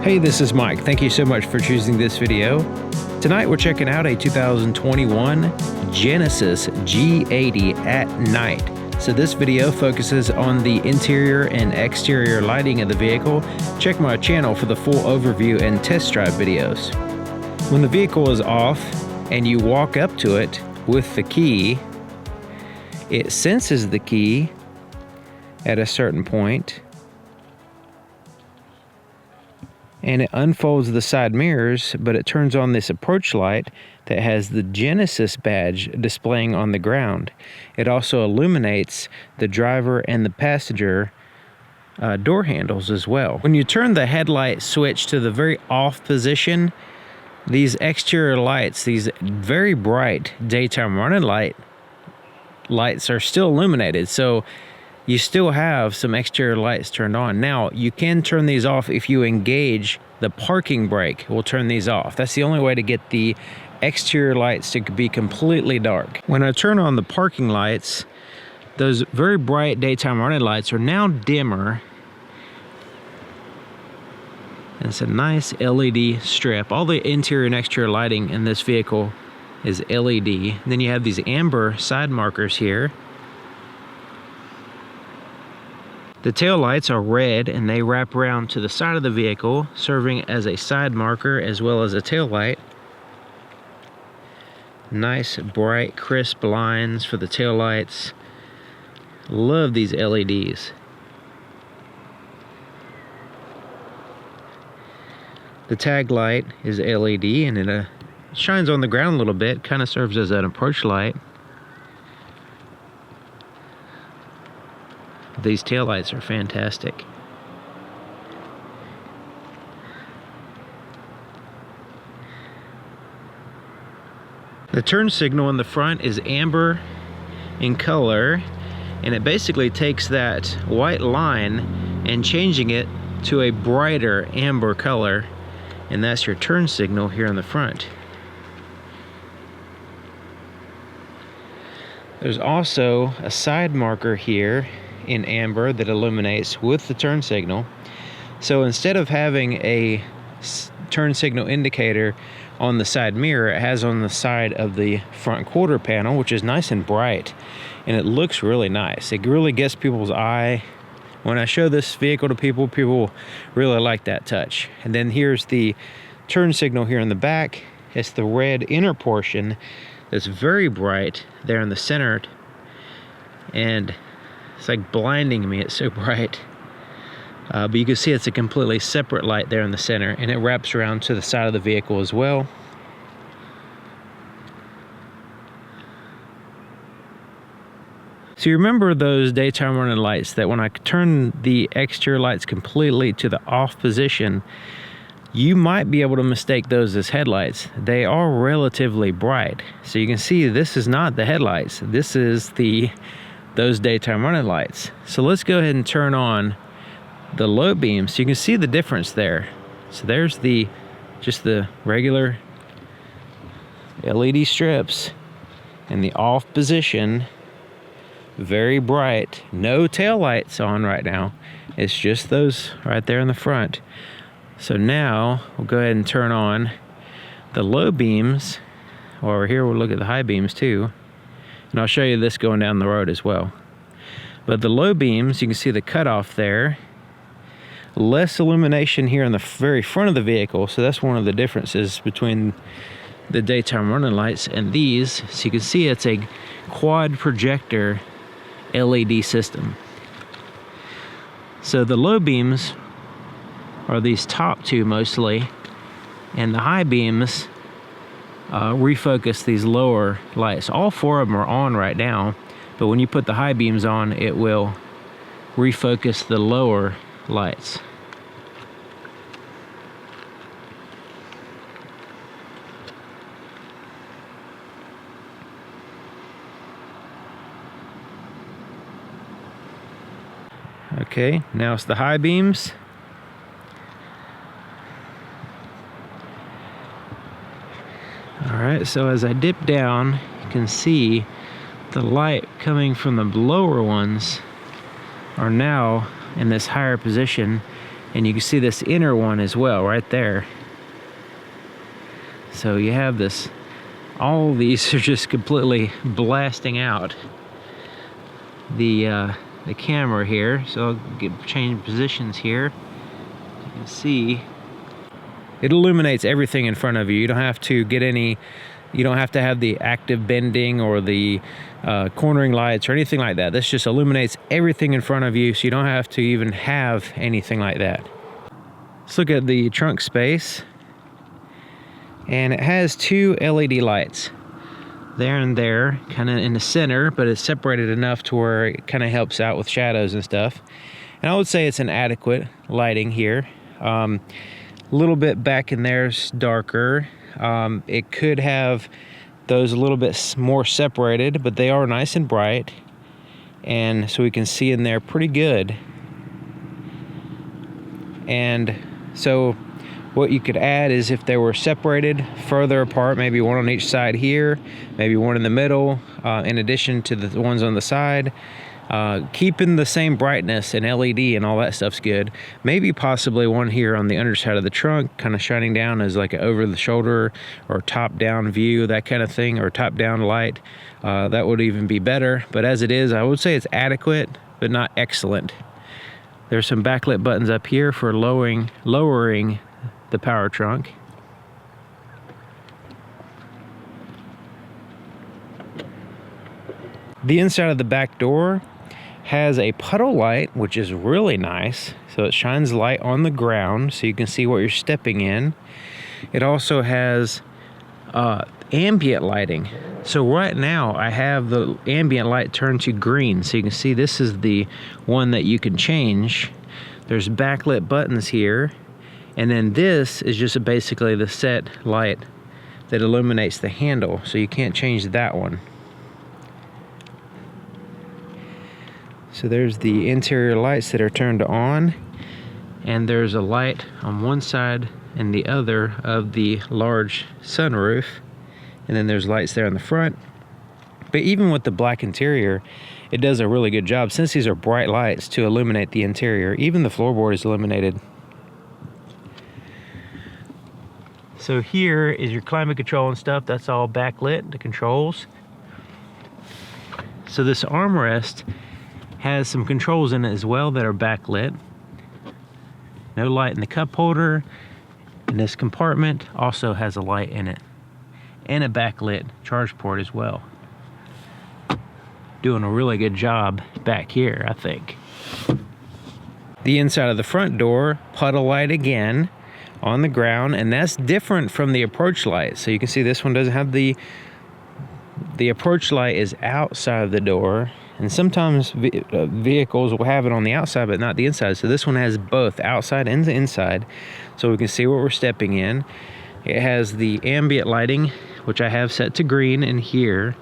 Hey, this is Mike. Thank you so much for choosing this video. Tonight we're checking out a 2021 Genesis G80 at night. So this video focuses on the interior and exterior lighting of the vehicle. Check my channel for the full overview and test drive videos. When the vehicle is off and you walk up to it with the key, it senses the key at a certain point, and it unfolds the side mirrors, but it turns on this approach light that has the Genesis badge displaying on the ground. It also illuminates the driver and the passenger door handles as well. When you turn the headlight switch to the very off position, these exterior lights, these very bright daytime running lights are still illuminated. So you still have some exterior lights turned on. Now, you can turn these off if you engage the parking brake. We'll turn these off. That's the only way to get the exterior lights to be completely dark. When I turn on the parking lights, those very bright daytime running lights are now dimmer. And it's a nice LED strip. All the interior and exterior lighting in this vehicle is LED. And then you have these amber side markers here. The tail lights are red and they wrap around to the side of the vehicle, serving as a side marker as well as a tail light. Nice, bright, crisp lines for the tail lights. Love these LEDs. The tag light is LED and it shines on the ground a little bit, kind of serves as an approach light. These taillights are fantastic. The turn signal in the front is amber in color, and it basically takes that white line and changing it to a brighter amber color, and that's your turn signal here in the front. There's also a side marker here in amber that illuminates with the turn signal. So instead of having a turn signal indicator on the side mirror, it has on the side of the front quarter panel, which is nice and bright, and it looks really nice. It really gets people's eye. When I show this vehicle to people, people really like that touch. And then here's the turn signal here in the back. It's the red inner portion that's very bright there in the center, and it's like blinding me, it's so bright. But you can see it's a completely separate light there in the center, and it wraps around to the side of the vehicle as well. So you remember those daytime running lights that when I turn the exterior lights completely to the off position, you might be able to mistake those as headlights. They are relatively bright. So you can see this is not the headlights. This is those daytime running lights. So let's go ahead and turn on the low beam so you can see the difference there. So there's just the regular LED strips in the off position, very bright. No tail lights on right now. It's just those right there in the front. So now we'll go ahead and turn on the low beams. Over here we'll look at the high beams too. And I'll show you this going down the road as well. But the low beams, you can see the cutoff there. Less illumination here in the very front of the vehicle. So that's one of the differences between the daytime running lights and these. So you can see it's a quad projector LED system. So the low beams are these top two mostly, and the high beams refocus these lower lights. All four of them are on right now, but when you put the high beams on, it will refocus the lower lights. Okay, now it's the high beams. Alright, so as I dip down, you can see the light coming from the lower ones are now in this higher position, And you can see this inner one as well right there. So you have this, all these are just completely blasting out the camera here. So I'll change positions here. You can see it illuminates everything in front of you. You don't have to get any, you don't have to have the active bending or the cornering lights or anything like that. This just illuminates everything in front of you, so you don't have to even have anything like that. Let's look at the trunk space. And it has two LED lights there and there, kind of in the center, but it's separated enough to where it kind of helps out with shadows and stuff. And I would say it's an adequate lighting here. A little bit back in there's darker. It could have those a little bit more separated, but they are nice and bright, and so we can see in there pretty good. And so what you could add is if they were separated further apart, maybe one on each side here, maybe one in the middle, in addition to the ones on the side. Keeping the same brightness and LED and all that stuff's good. Maybe possibly one here on the underside of the trunk, kind of shining down as like an over the shoulder or top down view, that kind of thing, or top down light. That would even be better. But as it is, I would say it's adequate, but not excellent. There's some backlit buttons up here for lowering the power trunk. The inside of the back door has a puddle light, which is really nice. So it shines light on the ground so you can see what you're stepping in. It also has ambient lighting. So right now I have the ambient light turned to green. So you can see this is the one that you can change. There's backlit buttons here. And then this is just basically the set light that illuminates the handle. So you can't change that one. So there's the interior lights that are turned on, and there's a light on one side and the other of the large sunroof, and then there's lights there in the front. But even with the black interior, it does a really good job, since these are bright lights, to illuminate the interior. Even the floorboard is illuminated. So here is your climate control and stuff. That's all backlit, the controls. So this armrest has some controls in it as well that are backlit. No light in the cup holder, and this compartment also has a light in it, and a backlit charge port as well. Doing a really good job back here, I think. The inside of the front door, puddle light again on the ground, and that's different from the approach light. So you can see this one doesn't have the approach light is outside of the door. And sometimes vehicles will have it on the outside, but not the inside. So this one has both outside and the inside. So we can see what we're stepping in. It has the ambient lighting, which I have set to green in here.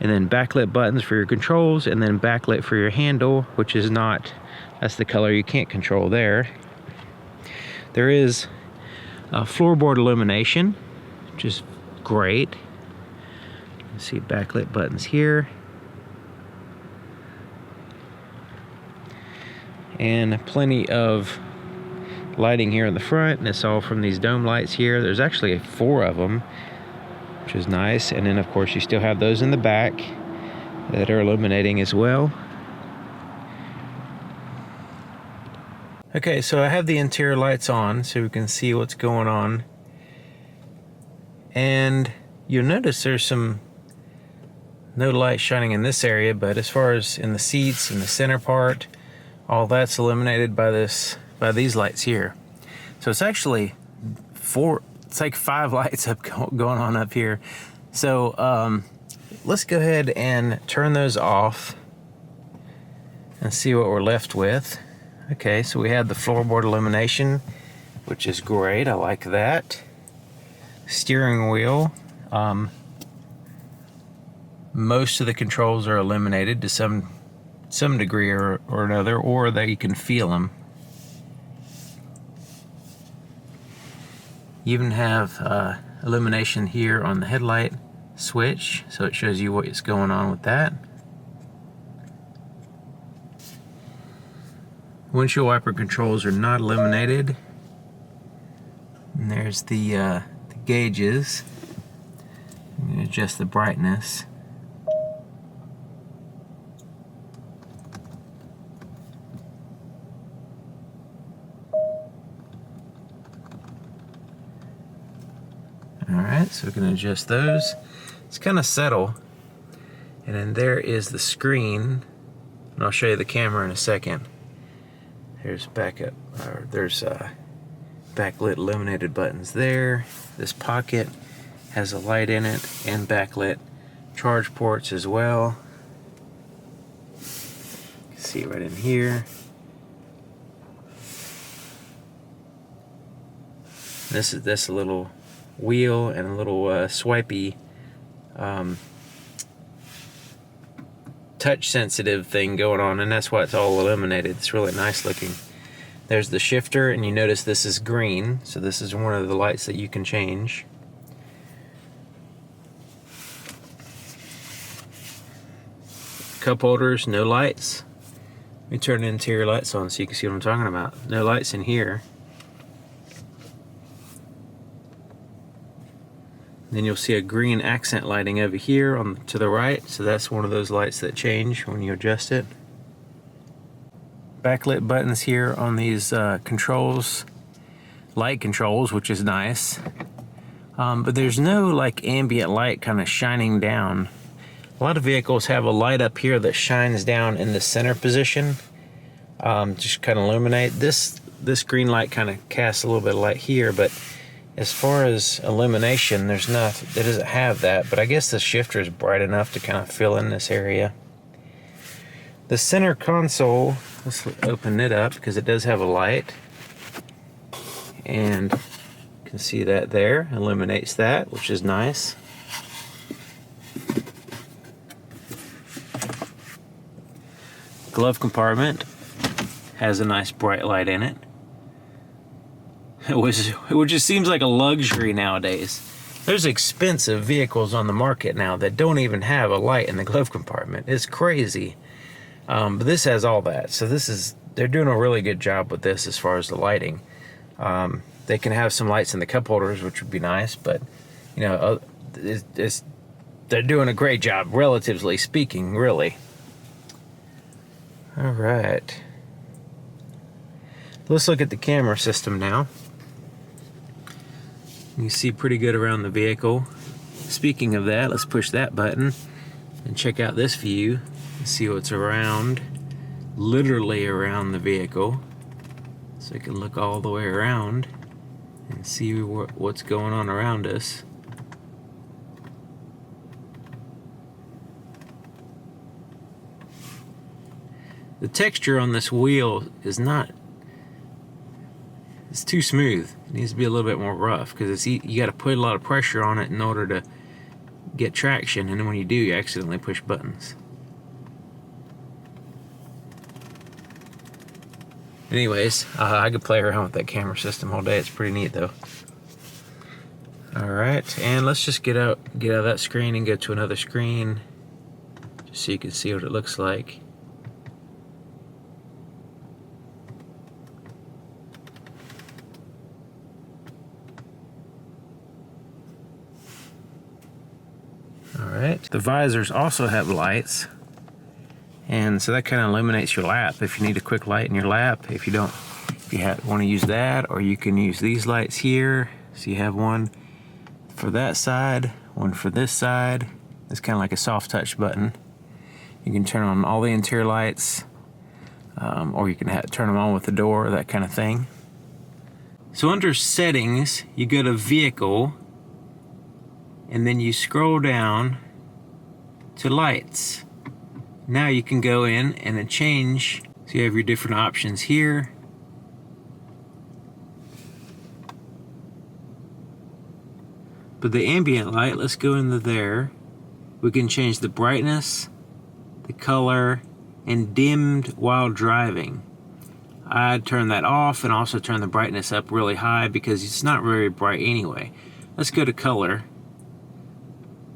And then backlit buttons for your controls, and then backlit for your handle, which is not, that's the color you can't control there. There is a floorboard illumination, which is great. You can see backlit buttons here. And plenty of lighting here in the front, and it's all from these dome lights here. There's actually 4 of them, which is nice. And then of course you still have those in the back that are illuminating as well. Okay, so I have the interior lights on so we can see what's going on. And you'll notice there's no light shining in this area, but as far as in the seats and the center part, all that's illuminated by these lights here. So it's actually 4, it's like 5 lights going on up here. So let's go ahead and turn those off and see what we're left with. Okay, so we have the floorboard illumination, which is great. I like that. Steering wheel. Most of the controls are illuminated to some degree or another, or that you can feel them. You even have illumination here on the headlight switch, so it shows you what's going on with that. Windshield wiper controls are not illuminated. And there's the gauges. I'm going to adjust the brightness. Alright, so we can adjust those. It's kind of subtle. And then there is the screen. And I'll show you the camera in a second. There's backup, or there's backlit illuminated buttons there. This pocket has a light in it and backlit charge ports as well. You can see it right in here. This is a little wheel and a little swipey touch sensitive thing going on, and that's why it's all illuminated. It's really nice looking. There's the shifter, and you notice this is green, so this is one of the lights that you can change. Cup holders, no lights. Let me turn the interior lights on so you can see what I'm talking about. No lights in here. Then you'll see a green accent lighting over here to the right, so that's one of those lights that change when you adjust it. Backlit buttons here on these controls, light controls, which is nice. But there's no like ambient light kind of shining down. A lot of vehicles have a light up here that shines down in the center position, just kind of illuminate. This green light kind of casts a little bit of light here, but as far as illumination, it doesn't have that, but I guess the shifter is bright enough to kind of fill in this area. The center console, let's open it up because it does have a light. And you can see that there, illuminates that, which is nice. Glove compartment has a nice bright light in it. Which just seems like a luxury nowadays. There's expensive vehicles on the market now that don't even have a light in the glove compartment. It's crazy. But this has all that. So they're doing a really good job with this as far as the lighting. They can have some lights in the cup holders, which would be nice, but you know, they're doing a great job, relatively speaking, really. All right. Let's look at the camera system now. You see pretty good around the vehicle. Speaking of that, let's push that button and check out this view and see what's around, literally around the vehicle. So I can look all the way around and see what's going on around us. The texture on this wheel is it's too smooth. It needs to be a little bit more rough because you got to put a lot of pressure on it in order to get traction, and then when you do, you accidentally push buttons. Anyways, I could play around with that camera system all day. It's pretty neat though. All right, and let's just get out of that screen and go to another screen just so you can see what it looks like. Alright, the visors also have lights, and so that kind of illuminates your lap if you need a quick light in your lap. If you want to use that, or you can use these lights here. So you have one for that side, one for this side. It's kind of like a soft touch button. You can turn on all the interior lights, or you can turn them on with the door, that kind of thing. So under settings, you go to vehicle, and then you scroll down to lights. Now you can go in and then change. So you have your different options here. But the ambient light, let's go into there. We can change the brightness, the color, and dimmed while driving. I'd turn that off and also turn the brightness up really high because it's not very bright anyway. Let's go to color.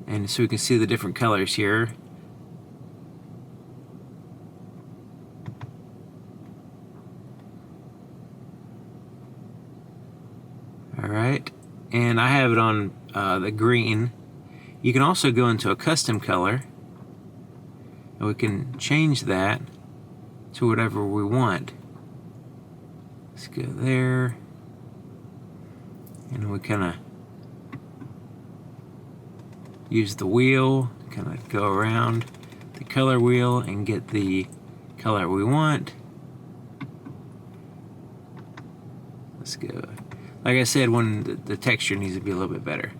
And so we can see the different colors here. right, and I have it on the green. You can also go into a custom color, and we can change that to whatever we want. Let's go there, and we kind of use the wheel, kind of go around the color wheel and get the color we want. Let's go. Like I said, when the texture needs to be a little bit better.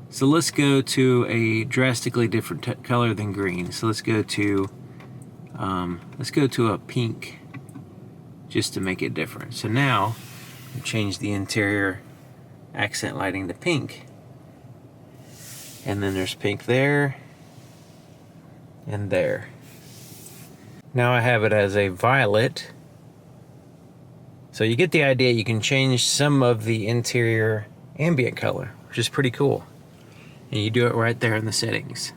So let's go to a drastically different color than green. So let's go to a pink, just to make it different. So now we change the interior accent lighting to pink, and then there's pink there and there. Now I have it as a violet. So you get the idea. You can change some of the interior ambient color, which is pretty cool. And you do it right there in the settings.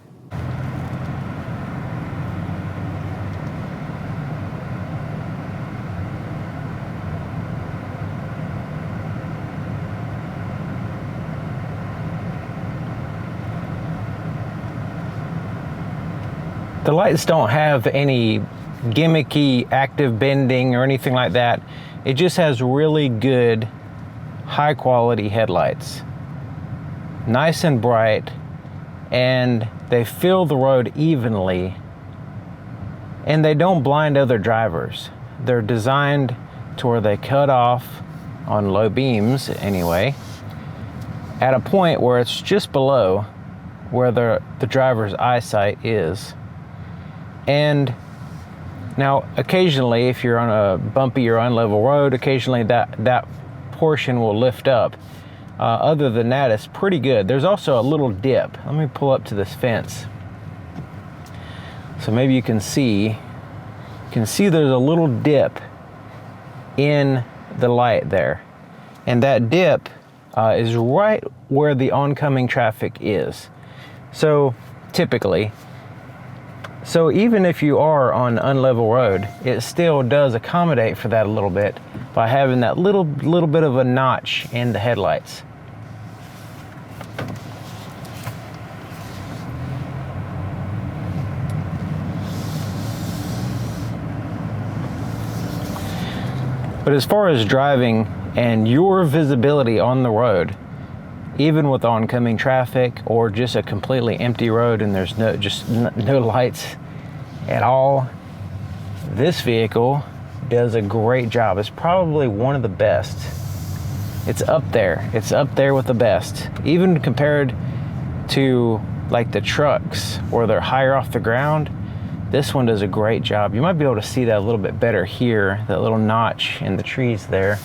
The lights don't have any gimmicky active bending or anything like that. It just has really good, high quality headlights. Nice and bright, and they fill the road evenly, and they don't blind other drivers. They're designed to where they cut off on low beams anyway, at a point where it's just below where the driver's eyesight is. And now occasionally, if you're on a bumpy or unlevel road, occasionally that portion will lift up. Other than that, it's pretty good. There's also a little dip. Let me pull up to this fence. So maybe you can see there's a little dip in the light there. And that dip is right where the oncoming traffic is. So typically, so even if you are on unlevel road, it still does accommodate for that a little bit by having that little bit of a notch in the headlights. But as far as driving and your visibility on the road, even with oncoming traffic or just a completely empty road and there's no lights at all, this vehicle does a great job. It's probably one of the best. It's up there. It's up there with the best. Even compared to like the trucks where they're higher off the ground, this one does a great job. You might be able to see that a little bit better here, that little notch in the trees there.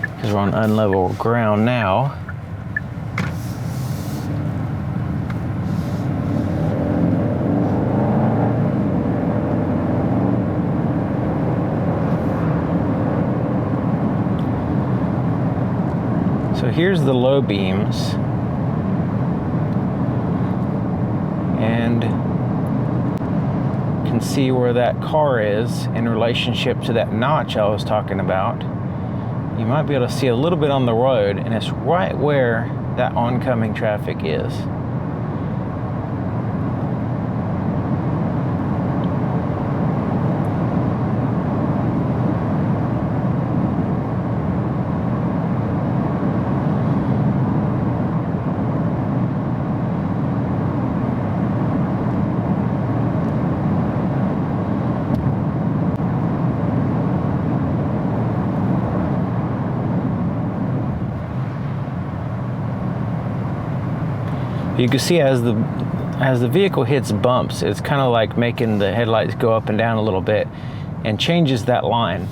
Because we're on unlevel ground now. So here's the low beams. And you can see where that car is in relationship to that notch I was talking about. You might be able to see a little bit on the road, and it's right where that oncoming traffic is. You can see as the vehicle hits bumps, it's kind of like making the headlights go up and down a little bit and changes that line.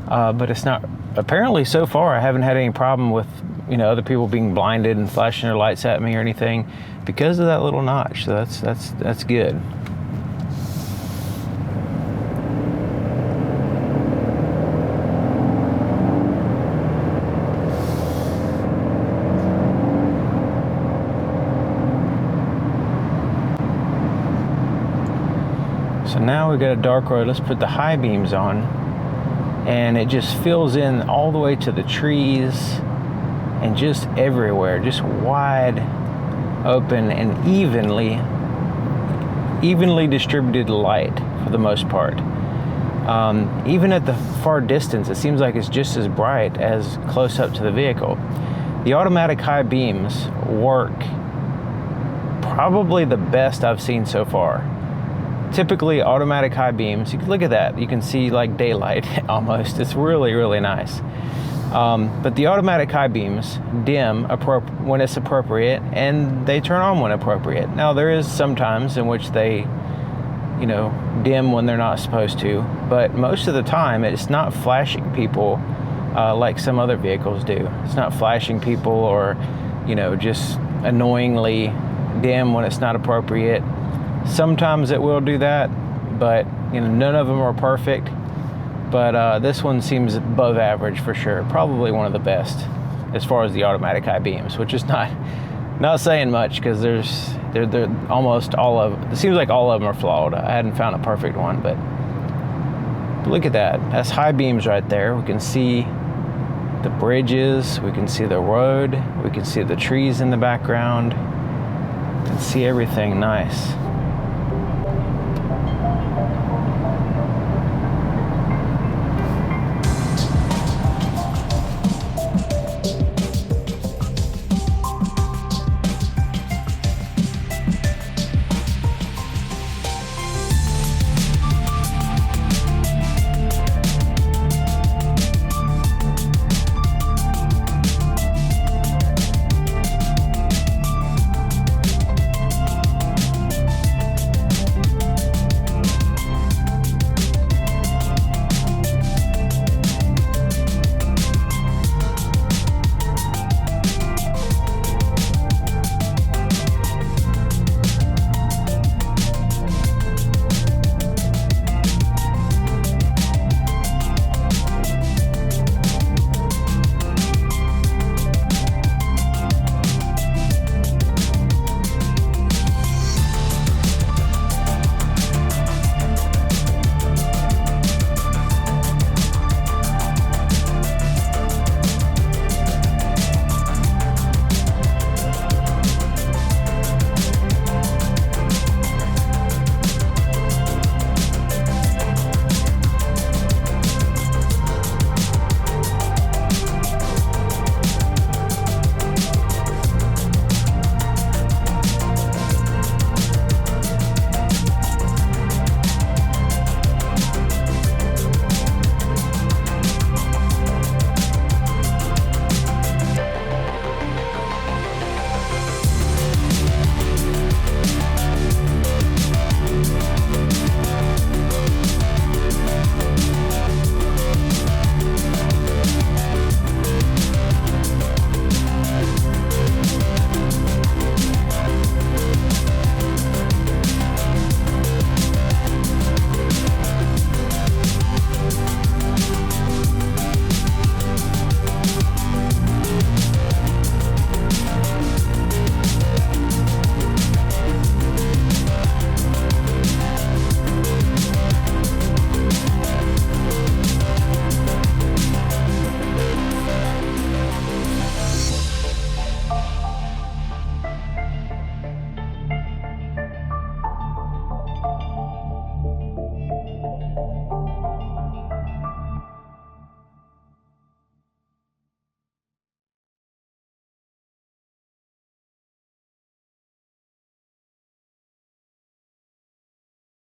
But it's not, apparently so far I haven't had any problem with, other people being blinded and flashing their lights at me or anything because of that little notch. So that's good. So now we've got a dark road. Let's put the high beams on. and it just fills in all the way to the trees and just everywhere, just wide open and evenly distributed light for the most part. Even at the far distance, it seems like it's just as bright as close up to the vehicle. The automatic high beams work probably the best I've seen so far. Typically, automatic high beams, you can look at that, you can see like daylight almost. It's really, really nice. But the automatic high beams dim when it's appropriate, and they turn on when appropriate. Now, there is some times in which they, dim when they're not supposed to, but most of the time it's not flashing people like some other vehicles do. It's not flashing people or, just annoyingly dim when it's not appropriate. Sometimes it will do that, but none of them are perfect. But this one seems above average for sure. Probably one of the best as far as the automatic high beams, which is not saying much, because they're almost all of it seems like all of them are flawed. I hadn't found a perfect one, but look at that. That's high beams right there. We can see the bridges, we can see the road, we can see the trees in the background. You can see everything nice.